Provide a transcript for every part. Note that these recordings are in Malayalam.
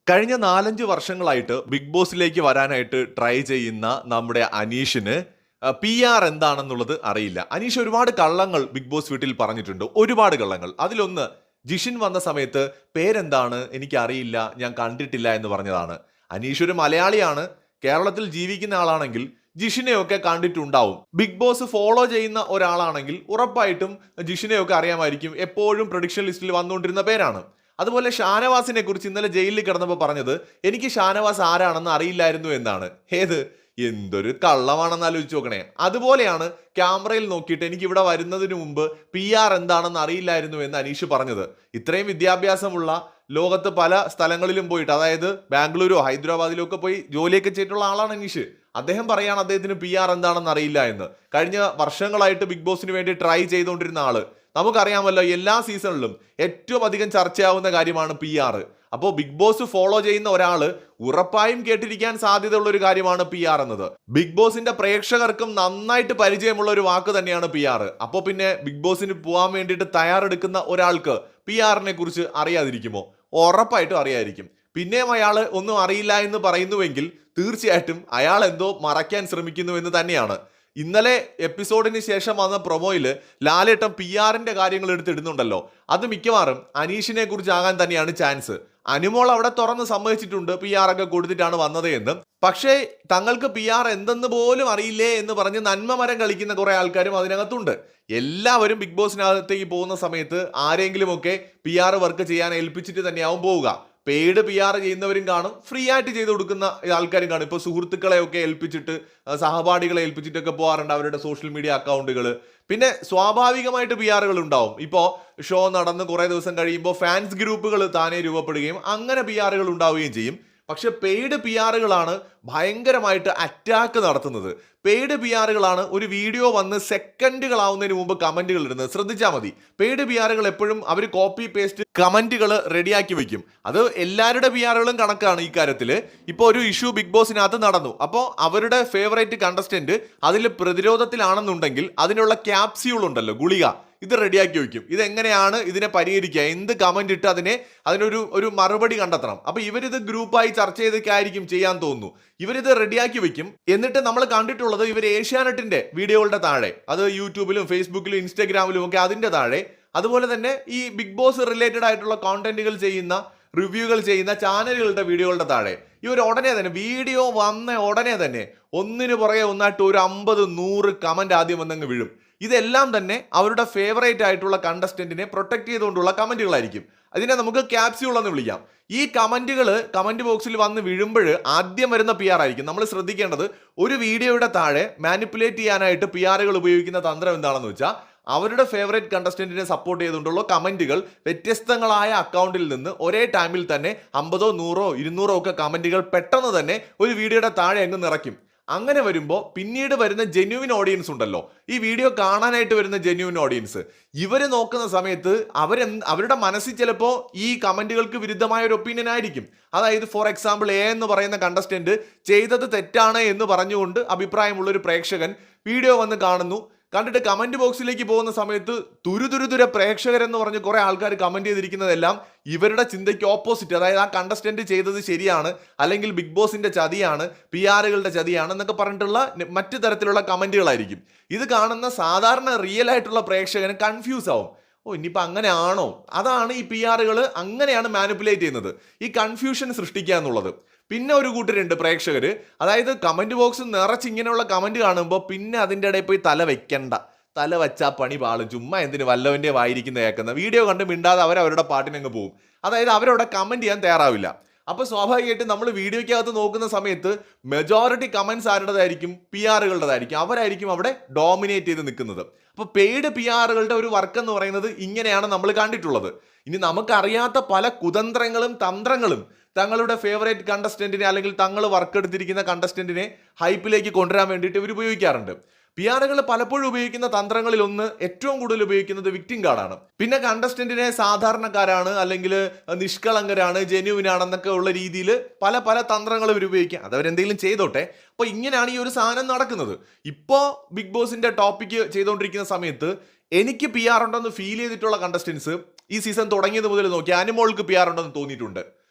കഴിഞ്ഞ 4-5 വർഷങ്ങളായിട്ട് ബിഗ് ബോസിലേക്ക് വരാനായിട്ട് ട്രൈ ചെയ്യുന്ന നമ്മുടെ അനീഷിന് PR എന്താണെന്നുള്ളത് അറിയില്ല. അനീഷ് ഒരുപാട് കള്ളങ്ങൾ ബിഗ് ബോസ് വീട്ടിൽ പറഞ്ഞിട്ടുണ്ട്. ഒരുപാട് കള്ളങ്ങൾ. അതിലൊന്ന് ജിഷിൻ വന്ന സമയത്ത് പേരെന്താണ് എനിക്കറിയില്ല, ഞാൻ കണ്ടിട്ടില്ല എന്ന് പറഞ്ഞതാണ്. അനീഷ് ഒരു മലയാളിയാണ്, കേരളത്തിൽ ജീവിക്കുന്ന ആളാണെങ്കിൽ ജിഷിനെയൊക്കെ കണ്ടിട്ടുണ്ടാവും. ബിഗ് ബോസ് ഫോളോ ചെയ്യുന്ന ഒരാളാണെങ്കിൽ ഉറപ്പായിട്ടും ജിഷിനെയൊക്കെ അറിയാമായിരിക്കും. എപ്പോഴും പ്രൊഡിക്ഷൻ ലിസ്റ്റിൽ വന്നുകൊണ്ടിരുന്ന പേരാണ്. അതുപോലെ ഷാനവാസിനെ കുറിച്ച് ഇന്നലെ ജയിലിൽ കിടന്നപ്പോൾ പറഞ്ഞത് എനിക്ക് ഷാനവാസ് ആരാണെന്ന് അറിയില്ലായിരുന്നു എന്നാണ്. എന്തൊരു കള്ളമാണെന്ന് ആലോചിച്ച് നോക്കണേ. അതുപോലെയാണ് ക്യാമറയിൽ നോക്കിയിട്ട് എനിക്ക് ഇവിടെ വരുന്നതിന് മുമ്പ് PR എന്താണെന്ന് അറിയില്ലായിരുന്നു എന്ന് അനീഷ് പറഞ്ഞത്. ഇത്രയും വിദ്യാഭ്യാസമുള്ള, ലോകത്ത് പല സ്ഥലങ്ങളിലും പോയിട്ട്, അതായത് ബാംഗ്ലൂരോ ഹൈദരാബാദിലോ ഒക്കെ പോയി ജോലിയൊക്കെ ചെയ്തിട്ടുള്ള ആളാണ് അനീഷ്. അദ്ദേഹം പറയാണ് അദ്ദേഹത്തിന് PR എന്താണെന്ന് അറിയില്ല എന്ന്. കഴിഞ്ഞ വർഷങ്ങളായിട്ട് ബിഗ് ബോസിന് വേണ്ടി ട്രൈ ചെയ്തുകൊണ്ടിരുന്ന ആള്. നമുക്കറിയാമല്ലോ, എല്ലാ സീസണിലും ഏറ്റവും അധികം ചർച്ചയാവുന്ന കാര്യമാണ് PR. അപ്പോൾ ബിഗ് ബോസ് ഫോളോ ചെയ്യുന്ന ഒരാള് ഉറപ്പായും കേട്ടിരിക്കാൻ സാധ്യതയുള്ള ഒരു കാര്യമാണ് PR എന്നത്. ബിഗ് ബോസിന്റെ പ്രേക്ഷകർക്കും നന്നായിട്ട് പരിചയമുള്ള ഒരു വാക്ക് തന്നെയാണ് PR. അപ്പോൾ പിന്നെ ബിഗ് ബോസിന് പോകാൻ വേണ്ടിയിട്ട് തയ്യാറെടുക്കുന്ന ഒരാൾക്ക് PR-നെ കുറിച്ച് അറിയാതിരിക്കുമോ? ഉറപ്പായിട്ടും അറിയാതിരിക്കും. പിന്നെയും അയാൾ ഒന്നും അറിയില്ല എന്ന് പറയുന്നുവെങ്കിൽ തീർച്ചയായിട്ടും അയാൾ എന്തോ മറയ്ക്കാൻ ശ്രമിക്കുന്നു എന്ന് തന്നെയാണ്. ഇന്നലെ എപ്പിസോഡിന് ശേഷം വന്ന പ്രൊമോയിൽ ലാലേട്ടൻ PR-ന്റെ കാര്യങ്ങൾ എടുത്തിടുന്നുണ്ടല്ലോ. അത് മിക്കവാറും അനീഷിനെ കുറിച്ചാകാൻ തന്നെയാണ് ചാൻസ്. അനുമോൾ അവിടെ തുറന്ന് സമ്മതിച്ചിട്ടുണ്ട് PR ഒക്കെ കൊടുത്തിട്ടാണ് വന്നത് എന്ന്. പക്ഷേ തങ്ങൾക്ക് PR എന്തെന്ന് പോലും അറിയില്ലേ എന്ന് പറഞ്ഞ് നന്മ മരം കളിക്കുന്ന കുറെ ആൾക്കാരും അതിനകത്തുണ്ട്. എല്ലാവരും ബിഗ് ബോസിനകത്തേക്ക് പോകുന്ന സമയത്ത് ആരെങ്കിലുമൊക്കെ PR വർക്ക് ചെയ്യാൻ ഏൽപ്പിച്ചിട്ട് തന്നെയാവും പോവുക. പെയ്ഡ് PR ചെയ്യുന്നവരും കാണും, ഫ്രീ ആയിട്ട് ചെയ്ത് കൊടുക്കുന്ന ആൾക്കാരും കാണും. ഇപ്പോൾ സുഹൃത്തുക്കളെയൊക്കെ ഏൽപ്പിച്ചിട്ട്, സഹപാഠികളെ ഏൽപ്പിച്ചിട്ടൊക്കെ പോകാറുണ്ട് അവരുടെ സോഷ്യൽ മീഡിയ അക്കൗണ്ടുകൾ. പിന്നെ സ്വാഭാവികമായിട്ട് PR-കൾ ഉണ്ടാവും. ഇപ്പോൾ ഷോ നടന്ന് കുറേ ദിവസം കഴിയുമ്പോൾ ഫാൻസ് ഗ്രൂപ്പുകൾ താനേ രൂപപ്പെടുകയും അങ്ങനെ PR-കൾ ഉണ്ടാവുകയും ചെയ്യും. പക്ഷെ പെയ്ഡ് PR-കളാണ് ഭയങ്കരമായിട്ട് അറ്റാക്ക് നടത്തുന്നത്. പെയ്ഡ് PR-കളാണ് ഒരു വീഡിയോ വന്ന് സെക്കൻഡുകളാവുന്നതിന് മുമ്പ് കമന്റുകൾ ഇടുന്നത്. ശ്രദ്ധിച്ചാൽ മതി. പെയ്ഡ് PR-കൾ എപ്പോഴും അവർ കോപ്പി പേസ്റ്റ് കമന്റുകൾ റെഡിയാക്കി വെക്കും. അത് എല്ലാവരുടെ PR-കളും കണക്കാണ് ഈ കാര്യത്തിൽ. ഇപ്പോൾ ഒരു ഇഷ്യൂ ബിഗ് ബോസിനകത്ത് നടന്നു. അപ്പോൾ അവരുടെ ഫേവറേറ്റ് കണ്ടസ്റ്റന്റ് അതിൽ പ്രതിരോധത്തിലാണെന്നുണ്ടെങ്കിൽ അതിനുള്ള ക്യാപ്സ്യൂൾ ഉണ്ടല്ലോ, ഗുളിക, ഇത് റെഡിയാക്കി വയ്ക്കും. ഇതെങ്ങനെയാണ് ഇതിനെ പരിഹരിക്കുക, എന്ത് കമന്റ് ഇട്ട് അതിനൊരു മറുപടി കണ്ടെത്തണം. അപ്പൊ ഇവരിത് ഗ്രൂപ്പായി ചർച്ച ചെയ്തൊക്കെ ആയിരിക്കും ചെയ്യാൻ തോന്നുന്നു. ഇവരിത് റെഡിയാക്കി വെക്കും. എന്നിട്ട് നമ്മൾ കണ്ടിട്ടുള്ളത് ഇവർ ഏഷ്യാനെറ്റിന്റെ വീഡിയോകളുടെ താഴെ, അത് യൂട്യൂബിലും ഫേസ്ബുക്കിലും ഇൻസ്റ്റാഗ്രാമിലും ഒക്കെ അതിന്റെ താഴെ, അതുപോലെ തന്നെ ഈ ബിഗ് ബോസ് റിലേറ്റഡ് ആയിട്ടുള്ള കോണ്ടന്റുകൾ ചെയ്യുന്ന, റിവ്യൂകൾ ചെയ്യുന്ന ചാനലുകളുടെ വീഡിയോകളുടെ താഴെ ഇവർ ഉടനെ തന്നെ, വീഡിയോ വന്ന ഉടനെ തന്നെ ഒന്നിനു പുറകെ ഒന്നായിട്ട് ഒരു 50-100 കമന്റ് ആദ്യം വന്നങ്ങ് വീഴും. ഇതെല്ലാം തന്നെ അവരുടെ ഫേവറേറ്റ് ആയിട്ടുള്ള കണ്ടസ്റ്റന്റിനെ പ്രൊട്ടക്ട് ചെയ്തുകൊണ്ടുള്ള കമന്റുകളായിരിക്കും. അതിനെ നമുക്ക് ക്യാപ്സ്യൂൾ എന്ന് വിളിക്കാം. ഈ കമന്റുകൾ കമന്റ് ബോക്സിൽ വന്ന് വീഴുമ്പോൾ ആദ്യം വരുന്ന PR ആയിരിക്കും. നമ്മൾ ശ്രദ്ധിക്കേണ്ടത്, ഒരു വീഡിയോയുടെ താഴെ മാനിപ്പുലേറ്റ് ചെയ്യാനായിട്ട് PR-കൾ ഉപയോഗിക്കുന്ന തന്ത്രം എന്താണെന്ന് വെച്ചാൽ, അവരുടെ ഫേവറേറ്റ് കണ്ടസ്റ്റന്റിനെ സപ്പോർട്ട് ചെയ്തുകൊണ്ടുള്ള കമന്റുകൾ വ്യത്യസ്തങ്ങളായ അക്കൗണ്ടിൽ നിന്ന് ഒരേ ടൈമിൽ തന്നെ 50, 100, 200 ഒക്കെ കമന്റുകൾ പെട്ടെന്ന് തന്നെ ഒരു വീഡിയോയുടെ താഴെ അങ്ങ് നിറയ്ക്കും. അങ്ങനെ വരുമ്പോൾ പിന്നീട് വരുന്ന ജെന്യുവിൻ ഓഡിയൻസ് ഉണ്ടല്ലോ, ഈ വീഡിയോ കാണാനായിട്ട് വരുന്ന ജെന്യുവിൻ ഓഡിയൻസ്, ഇവര് നോക്കുന്ന സമയത്ത് അവരുടെ മനസ്സിൽ ചിലപ്പോൾ ഈ കമന്റുകൾക്ക് വിരുദ്ധമായ ഒരു ഒപ്പീനിയൻ ആയിരിക്കും. അതായത് ഫോർ എക്സാമ്പിൾ എന്ന് പറയുന്ന കണ്ടസ്റ്റന്റ് ചെയ്തത് തെറ്റാണ് എന്ന് പറഞ്ഞുകൊണ്ട് അഭിപ്രായമുള്ള ഒരു പ്രേക്ഷകൻ വീഡിയോ വന്ന് കാണുന്നു. കണ്ടിട്ട് കമന്റ് ബോക്സിലേക്ക് പോകുന്ന സമയത്ത് തുരുതുരുതുര പ്രേക്ഷകരെന്ന് പറഞ്ഞ് കുറെ ആൾക്കാർ കമന്റ് ചെയ്തിരിക്കുന്നതെല്ലാം ഇവരുടെ ചിന്തയ്ക്ക് ഓപ്പോസിറ്റ്, അതായത് ആ കണ്ടസ്റ്റന്റ് ചെയ്തത് ശരിയാണ്, അല്ലെങ്കിൽ ബിഗ് ബോസിന്റെ ചതിയാണ്, PR-കളുടെ ചതിയാണ് എന്നൊക്കെ പറഞ്ഞിട്ടുള്ള മറ്റു തരത്തിലുള്ള കമന്റുകളായിരിക്കും. ഇത് കാണുന്ന സാധാരണ റിയൽ ആയിട്ടുള്ള പ്രേക്ഷകന് കൺഫ്യൂസ് ആവും. ഇനിയിപ്പോൾ അങ്ങനെ ആണോ? അതാണ് ഈ PR-കൾ അങ്ങനെയാണ് മാനിപ്പുലേറ്റ് ചെയ്യുന്നത്, ഈ കൺഫ്യൂഷൻ സൃഷ്ടിക്കുക എന്നുള്ളത്. പിന്നെ ഒരു കൂട്ടരുണ്ട് പ്രേക്ഷകർ, അതായത് കമന്റ് ബോക്സ് നിറച്ച് ഇങ്ങനെയുള്ള കമന്റ് കാണുമ്പോൾ പിന്നെ അതിൻ്റെ ഇടയിൽ പോയി തല വെക്കണ്ട, തല വെച്ചാൽ പണി പാളും, ചുമ്മാ എന്തിന് വല്ലവൻ്റെ വായിരിക്കുന്ന കേൾക്കുന്ന, വീഡിയോ കണ്ട് മിണ്ടാതെ അവരവരുടെ പാട്ടിനങ്ങ് പോകും. അതായത് അവരവിടെ കമന്റ് ചെയ്യാൻ തയ്യാറാവില്ല. അപ്പോൾ സ്വാഭാവികമായിട്ടും നമ്മൾ വീഡിയോയ്ക്കകത്ത് നോക്കുന്ന സമയത്ത് മെജോറിറ്റി കമന്റ്സ് ആരുടേതായിരിക്കും? PR-കളുടേതായിരിക്കും. അവരായിരിക്കും അവിടെ ഡോമിനേറ്റ് ചെയ്ത് നിൽക്കുന്നത്. അപ്പോൾ പെയ്ഡ് PR-കളുടെ ഒരു വർക്ക് എന്ന് പറയുന്നത് ഇങ്ങനെയാണ് നമ്മൾ കണ്ടിട്ടുള്ളത്. ഇനി നമുക്കറിയാത്ത പല കുതന്ത്രങ്ങളും തന്ത്രങ്ങളും തങ്ങളുടെ ഫേവറേറ്റ് കണ്ടസ്റ്റന്റിനെ, അല്ലെങ്കിൽ തങ്ങൾ വർക്ക് എടുത്തിരിക്കുന്ന കണ്ടസ്റ്റന്റിനെ ഹൈപ്പിലേക്ക് കൊണ്ടുവരാൻ വേണ്ടിയിട്ട് ഇവർ ഉപയോഗിക്കാറുണ്ട്. PR-കൾ പലപ്പോഴും ഉപയോഗിക്കുന്ന തന്ത്രങ്ങളിൽ ഒന്ന്, ഏറ്റവും കൂടുതൽ ഉപയോഗിക്കുന്നത് വിക്ടിം കാർഡാണ്. പിന്നെ കണ്ടസ്റ്റന്റിനെ സാധാരണക്കാരാണ്, അല്ലെങ്കിൽ നിഷ്കളങ്കരാണ്, ജെന്യുവിൻ ആണെന്നൊക്കെ ഉള്ള രീതിയിൽ പല പല തന്ത്രങ്ങൾ ഇവർ ഉപയോഗിക്കുക. അതവരെന്തെങ്കിലും ചെയ്തോട്ടെ. അപ്പോൾ ഇങ്ങനെയാണ് ഈ ഒരു സാധനം നടക്കുന്നത്. ഇപ്പോൾ ബിഗ് ബോസിന്റെ ടോപ്പിക്ക് ചെയ്തുകൊണ്ടിരിക്കുന്ന സമയത്ത് എനിക്ക് PR ഉണ്ടെന്ന് ഫീൽ ചെയ്തിട്ടുള്ള കണ്ടസ്റ്റൻസ് ഈ സീസൺ തുടങ്ങിയത് മുതൽ നോക്കി അനുമോൾക്ക് PR ഉണ്ടെന്ന് തോന്നിയിട്ടുണ്ട്.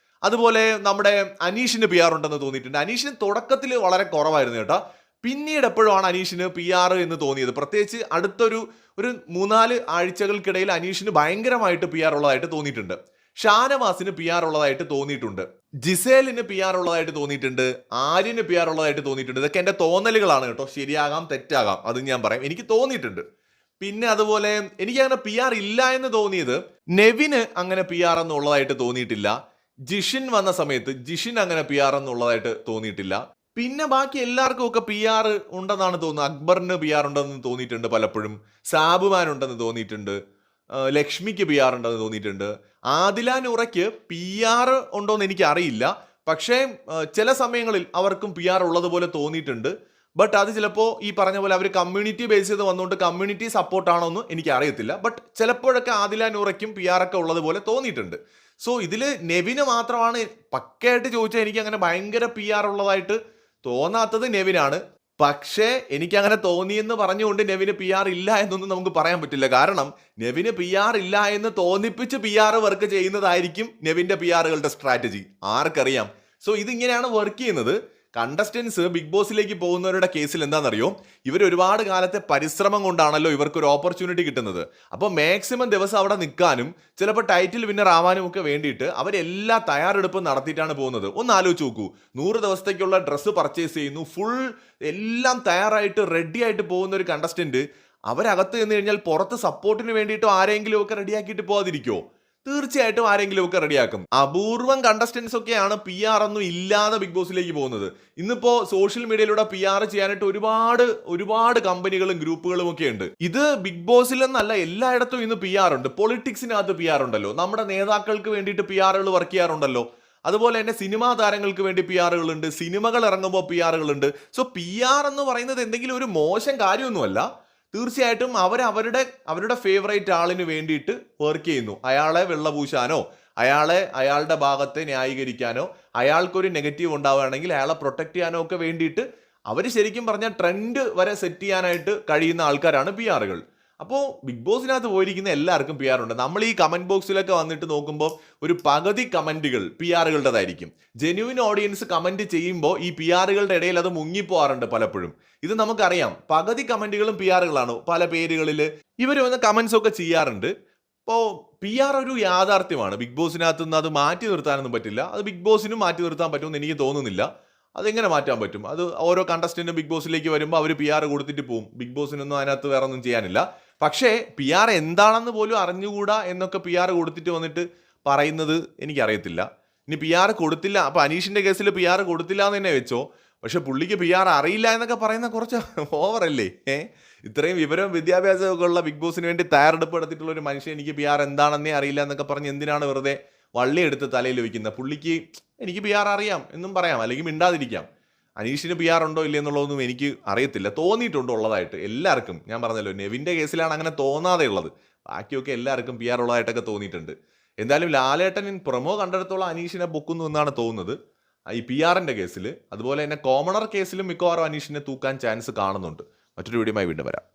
അതുപോലെ നമ്മുടെ അനീഷിന് പി ആർ ഉണ്ടെന്ന് തോന്നിയിട്ടുണ്ട്. അനീഷിന് തുടക്കത്തിൽ വളരെ കുറവായിരുന്നു കേട്ടോ. പിന്നീട് എപ്പോഴാണ് അനീഷിന് പി ആർ എന്ന് തോന്നിയത്. പ്രത്യേകിച്ച് അടുത്തൊരു 3-4 ആഴ്ചകൾക്കിടയിൽ അനീഷിന് ഭയങ്കരമായിട്ട് പി ആർ ഉള്ളതായിട്ട് തോന്നിയിട്ടുണ്ട്. ഷാനവാസിന് പി ആർ ഉള്ളതായിട്ട് തോന്നിയിട്ടുണ്ട്. ജിസേലിന് പി ആർ ഉള്ളതായിട്ട് തോന്നിയിട്ടുണ്ട്. ആര്യന് പി ആർ ഉള്ളതായിട്ട് തോന്നിയിട്ടുണ്ട്. ഇതൊക്കെ എൻ്റെ തോന്നലുകളാണ് കേട്ടോ. ശരിയാകാം, തെറ്റാകാം, അത് ഞാൻ പറയാം. എനിക്ക് തോന്നിയിട്ടുണ്ട്. പിന്നെ അതുപോലെ എനിക്ക് അങ്ങനെ പി ആർ ഇല്ല എന്ന് തോന്നിയത്, നെവിന് അങ്ങനെ പി ആർ എന്നുള്ളതായിട്ട് തോന്നിയിട്ടില്ല. ജിഷിൻ വന്ന സമയത്ത് ജിഷിൻ അങ്ങനെ പി ആർ എന്നുള്ളതായിട്ട് തോന്നിയിട്ടില്ല. പിന്നെ ബാക്കി എല്ലാവർക്കും ഒക്കെ പി ആർ ഉണ്ടെന്നാണ് തോന്നുന്നത്. അക്ബറിന് പി ആർ ഉണ്ടെന്ന് തോന്നിയിട്ടുണ്ട് പലപ്പോഴും. സാബുമാൻ ഉണ്ടെന്ന് തോന്നിയിട്ടുണ്ട്. ലക്ഷ്മിക്ക് പി ആർ ഉണ്ടെന്ന് തോന്നിയിട്ടുണ്ട്. ആദില നൂറയ്ക്ക് പി ആർ ഉണ്ടോയെന്ന് എനിക്ക് അറിയില്ല. പക്ഷേ ചില സമയങ്ങളിൽ അവർക്കും പി ആർ ഉള്ളതുപോലെ തോന്നിയിട്ടുണ്ട്. ബട്ട് അത് ചിലപ്പോൾ ഈ പറഞ്ഞ പോലെ അവർ കമ്മ്യൂണിറ്റി ബേസ് ചെയ്ത് വന്നുകൊണ്ട് കമ്മ്യൂണിറ്റി സപ്പോർട്ടാണോ എന്ന് എനിക്ക് അറിയത്തില്ല. ബട്ട് ചിലപ്പോഴൊക്കെ ആദില നൂറയ്ക്കും പി ആർ ഒക്കെ ഉള്ളതുപോലെ തോന്നിയിട്ടുണ്ട്. സോ ഇതിൽ നെവിന് മാത്രമാണ് പക്കയായിട്ട് ചോദിച്ചാൽ എനിക്ക് അങ്ങനെ ഭയങ്കര പി ആർ ഉള്ളതായിട്ട് തോന്നാത്തത് നെവിനാണ്. പക്ഷേ എനിക്ക് അങ്ങനെ തോന്നിയെന്ന് പറഞ്ഞുകൊണ്ട് നെവിന് പി ആർ ഇല്ല എന്നൊന്നും നമുക്ക് പറയാൻ പറ്റില്ല. കാരണം നെവിന് പി ആർ ഇല്ല എന്ന് തോന്നിപ്പിച്ച് പി ആർ വർക്ക് ചെയ്യുന്നതായിരിക്കും നെവിന്റെ പി ആറുകളുടെ സ്ട്രാറ്റജി. ആർക്കറിയാം. സോ ഇതിങ്ങനെയാണ് വർക്ക് ചെയ്യുന്നത്. കണ്ടസ്റ്റൻസ് ബിഗ് ബോസിലേക്ക് പോകുന്നവരുടെ കേസിൽ എന്താണെന്നറിയോ, ഇവർ ഒരുപാട് കാലത്തെ പരിശ്രമം കൊണ്ടാണല്ലോ ഇവർക്കൊരു ഓപ്പർച്യൂണിറ്റി കിട്ടുന്നത്. അപ്പോൾ മാക്സിമം ദിവസം അവിടെ നിൽക്കാനും ചിലപ്പോൾ ടൈറ്റിൽ വിന്നർ ആവാനും ഒക്കെ വേണ്ടിയിട്ട് അവരെല്ലാ തയ്യാറെടുപ്പും നടത്തിയിട്ടാണ് പോകുന്നത്. ഒന്ന് ആലോചിച്ച് നോക്കൂ. 100 ദിവസത്തേക്കുള്ള ഡ്രസ്സ് പർച്ചേസ് ചെയ്യുന്നു, ഫുൾ എല്ലാം തയ്യാറായിട്ട് റെഡി ആയിട്ട് പോകുന്ന ഒരു കണ്ടസ്റ്റന്റ് അവരകത്ത് ചെന്ന് കഴിഞ്ഞാൽ പുറത്ത് സപ്പോർട്ടിന് വേണ്ടിയിട്ടോ ആരെങ്കിലും ഒക്കെ റെഡിയാക്കിയിട്ട് പോകാതിരിക്കുമോ? തീർച്ചയായിട്ടും ആരെങ്കിലും ഒക്കെ റെഡിയാക്കും. അപൂർവം കണ്ടസ്റ്റൻസ് ഒക്കെയാണ് പി ആർ ഒന്നും ഇല്ലാതെ ബിഗ് ബോസിലേക്ക് പോകുന്നത്. ഇന്നിപ്പോ സോഷ്യൽ മീഡിയയിലൂടെ പി ആർ ചെയ്യാനായിട്ട് ഒരുപാട് കമ്പനികളും ഗ്രൂപ്പുകളും ഒക്കെ ഉണ്ട്. ഇത് ബിഗ് ബോസിൽ എന്നല്ല, എല്ലായിടത്തും ഇന്ന് പി ആർ ഉണ്ട്. പൊളിറ്റിക്സിനകത്ത് പി ആർ ഉണ്ടല്ലോ, നമ്മുടെ നേതാക്കൾക്ക് വേണ്ടിയിട്ട് പി ആറുകൾ വർക്ക് ചെയ്യാറുണ്ടല്ലോ. അതുപോലെ തന്നെ സിനിമാ താരങ്ങൾക്ക് വേണ്ടി പി ആറുകളുണ്ട്, സിനിമകൾ ഇറങ്ങുമ്പോൾ പി ആറുകളുണ്ട്. സോ പി ആർ എന്ന് പറയുന്നത് എന്തെങ്കിലും ഒരു മോശം കാര്യമൊന്നുമല്ല. തീർച്ചയായിട്ടും അവരുടെ ഫേവറേറ്റ് ആളിന് വേണ്ടിയിട്ട് വർക്ക് ചെയ്യുന്നു. അയാളെ വെള്ളപൂശാനോ അയാളുടെ ഭാഗത്തെ ന്യായീകരിക്കാനോ അയാൾക്കൊരു നെഗറ്റീവ് ഉണ്ടാവുകയാണെങ്കിൽ അയാളെ പ്രൊട്ടക്ട് ചെയ്യാനോ ഒക്കെ വേണ്ടിയിട്ട് അവർ ശരിക്കും പറഞ്ഞാൽ ട്രെൻഡ് വരെ സെറ്റ് ചെയ്യാനായിട്ട് കഴിയുന്ന ആൾക്കാരാണ് പി ആറുകൾ. അപ്പോൾ ബിഗ് ബോസിനകത്ത് പോയിരിക്കുന്ന എല്ലാവർക്കും പി ആർ ഉണ്ട്. നമ്മൾ ഈ കമന്റ് ബോക്സിലൊക്കെ വന്നിട്ട് നോക്കുമ്പോൾ ഒരു പകുതി കമന്റുകൾ പി ആറുകളുടേതായിരിക്കും. ജെന്യുവിൻ ഓഡിയൻസ് കമന്റ് ചെയ്യുമ്പോൾ ഈ പി ആറുകളുടെ ഇടയിൽ അത് മുങ്ങിപ്പോവാറുണ്ട് പലപ്പോഴും. ഇത് നമുക്കറിയാം. പകുതി കമന്റുകളും പി ആറുകളാണ്. പല പേരുകളിൽ ഇവർ വന്ന് കമന്റ്സ് ഒക്കെ ചെയ്യാറുണ്ട്. അപ്പോൾ പി ആർ ഒരു യാഥാർത്ഥ്യമാണ്. ബിഗ് ബോസിനകത്ത് നിന്ന് അത് മാറ്റി നിർത്താനൊന്നും പറ്റില്ല. അത് ബിഗ് ബോസിനും മാറ്റി നിർത്താൻ പറ്റുമെന്ന് എനിക്ക് തോന്നുന്നില്ല. അതെങ്ങനെ മാറ്റാൻ പറ്റും? അത് ഓരോ കണ്ടസ്റ്റന്റും ബിഗ് ബോസിലേക്ക് വരുമ്പോൾ അവർ പി ആർ കൊടുത്തിട്ട് പോകും. ബിഗ് ബോസിനൊന്നും അതിനകത്ത് വേറെ ഒന്നും ചെയ്യാനില്ല. പക്ഷേ പി ആർ എന്താണെന്ന് പോലും അറിഞ്ഞുകൂടാ എന്നൊക്കെ പി ആർ കൊടുത്തിട്ട് വന്നിട്ട് പറയുന്നത് എനിക്കറിയത്തില്ല. ഇനി പി ആർ കൊടുത്തില്ല, അപ്പോൾ അനീഷിന്റെ കേസിൽ പി ആർ കൊടുത്തില്ല എന്ന് തന്നെ വെച്ചോ. പക്ഷെ പുള്ളിക്ക് പി ആർ അറിയില്ല എന്നൊക്കെ പറയുന്ന കുറച്ച് ഓവറല്ലേ? ഇത്രയും വിവരവും വിദ്യാഭ്യാസവും ഒക്കെ ഉള്ള ബിഗ് ബോസിന് വേണ്ടി തയ്യാറെടുപ്പ് നടത്തിയിട്ടുള്ള ഒരു മനുഷ്യൻ എനിക്ക് പി ആർ എന്താണെന്നേ അറിയില്ല എന്നൊക്കെ പറഞ്ഞ് എന്തിനാണ് വെറുതെ വള്ളി എടുത്ത് തലയിൽ വെക്കുന്നത്? പുള്ളിക്ക് എനിക്ക് പി ആർ അറിയാം എന്നും പറയാം, അല്ലെങ്കിൽ മിണ്ടാതിരിക്കാം. അനീഷിന് പി ആർ ഉണ്ടോ ഇല്ല എന്നുള്ളതൊന്നും എനിക്ക് അറിയത്തില്ല. തോന്നിയിട്ടുണ്ടോ ഉള്ളതായിട്ട് എല്ലാവർക്കും. ഞാൻ പറഞ്ഞല്ലോ, നെവിൻ്റെ കേസിലാണ് അങ്ങനെ തോന്നാതെ ഉള്ളത്. ബാക്കിയൊക്കെ എല്ലാവർക്കും പി ആർ ഉള്ളതായിട്ടൊക്കെ തോന്നിയിട്ടുണ്ട്. എന്തായാലും ലാലേട്ടൻ പ്രൊമോ കണ്ടെടുത്തോളം അനീഷിനെ പൊക്കുന്നു എന്നാണ് തോന്നുന്നത് ഈ പി ആറിൻ്റെ കേസിൽ. അതുപോലെ തന്നെ കോമണർ കേസിലും മിക്കവാറും അനീഷിനെ തൂക്കാൻ ചാൻസ് കാണുന്നുണ്ട്. മറ്റൊരു വീഡിയോയുമായി വീണ്ടും വരാം.